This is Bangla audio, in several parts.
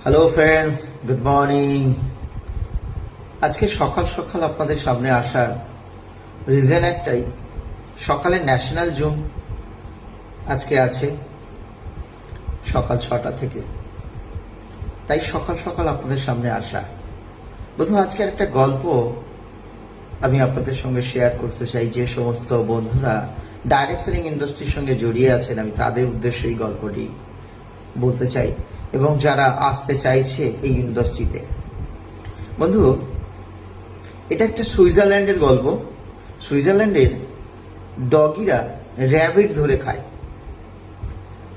Hello friends, good morning. আজকে সকাল সকাল আপনাদের সামনে আসার রিজন একটাই, সকালে ন্যাশনাল জুম আজকে আছে সকাল 6টা থেকে, তাই সকাল সকাল আপনাদের সামনে আসা। বন্ধু, আজকের একটা গল্প আমি আপনাদের সঙ্গে শেয়ার করতে চাই। যে সমস্ত বন্ধুরা ডাইরেক্ট সেলিং ইন্ডাস্ট্রির সঙ্গে জড়িয়ে আছেন, আমি তাদের উদ্দেশ্যে এই গল্পটি বলতে চাই, এবং যারা আসতে চাইছে এই ইন্ডাস্ট্রিতে। বন্ধু, এটা একটা সুইজারল্যান্ডের গল্প। সুইজারল্যান্ডের ডগিরা র্যাবিট ধরে খায়,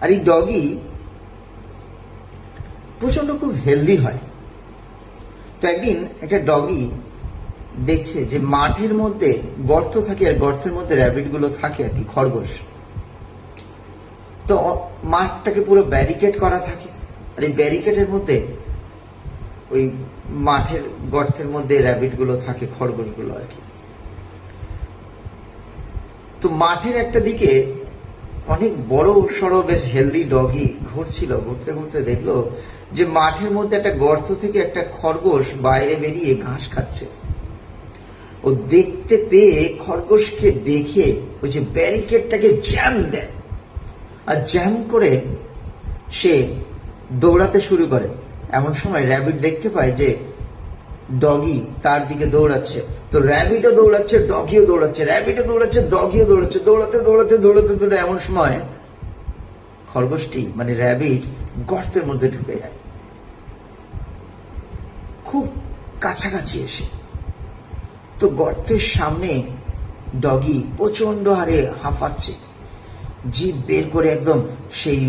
আর এই ডগি প্রচন্ড খুব হেলদি হয়। তো একদিন একটা ডগি দেখছে যে মাঠের মধ্যে গর্ত থাকে, আর গর্তের মধ্যে র্যাবিটগুলো থাকে আর কি, খরগোশ। তো মাঠটাকে পুরো ব্যারিকেড করা থাকে, আর এই ব্যারিকেডের মধ্যে ওই মাঠের গর্তের মধ্যে র্যাবিটগুলো থাকে, খরগোশগুলো আর কি। তো মাঠের একটা দিকে অনেক বড় সড়ো বেশ হেলদি ডগি ঘুরছিল। ঘুরতে ঘুরতে দেখলো যে মাঠের মধ্যে একটা গর্ত থেকে একটা খরগোশ বাইরে বেরিয়ে ঘাস খাচ্ছে। ও দেখতে পেয়ে খরগোশকে দেখে ওই যে ব্যারিকেডটাকে জ্যাম দেয়, আর জ্যাম করে সে দৌড়াতে শুরু করে। এমন সময় র্যাবিট দেখতে পায় যে ডগি তার দিকে দৌড়াচ্ছে। তো র্যাবিটও দৌড়াচ্ছে, ডগিও দৌড়াচ্ছে, র্যাবিটও দৌড়াচ্ছে, ডগিও দৌড়াচ্ছে। দৌড়াতে দৌড়াতে দৌড়াতে দৌড়ে এমন সময় খরগোশটি মানে র্যাবিট গর্তের মধ্যে ঢুকে যায়, খুব কাছাকাছি এসে। তো গর্তের সামনে ডগি প্রচন্ড হারে হাঁপাচ্ছে, জিভ বের করে একদম সেই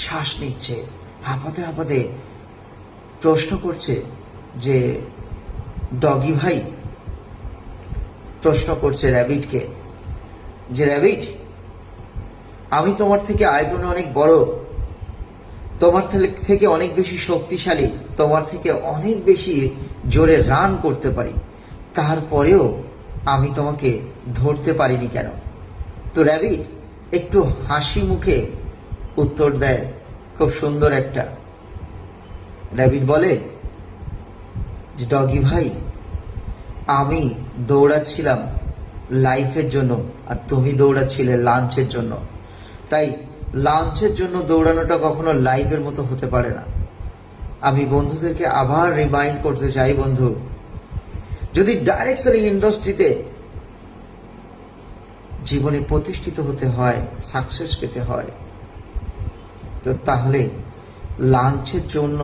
শ্বাস নিচ্ছে, হাঁপাতে হাঁপাতে প্রশ্ন করছে যে ডগি ভাই, প্রশ্ন করছে র্যাবিটকে যে র্যাবিট, আমি তোমার থেকে আয়তনে অনেক বড়, তোমার থেকে অনেক বেশি শক্তিশালী, তোমার থেকে অনেক বেশি জোরে রান করতে পারি, তারপরেও আমি তোমাকে ধরতে পারিনি কেন? তো র্যাবিট একটু হাসি মুখে উত্তর দেয়, খুব সুন্দর একটা। র্যাবিট বলে যে ডগি ভাই, আমি দৌড়াচ্ছিলাম লাইফের জন্য, আর তুমি দৌড়াচ্ছিলে লাঞ্চের জন্য। তাই লাঞ্চের জন্য দৌড়ানোটা কখনো লাইফের মতো হতে পারে না। আমি বন্ধুদেরকে আবার রিমাইন্ড করতে চাই, বন্ধু, যদি ডাইরেক্ট সেলিং ইন্ডাস্ট্রিতে জীবনে প্রতিষ্ঠিত হতে হয়, সাকসেস পেতে হয়, তো তাহলে লাঞ্চের জন্য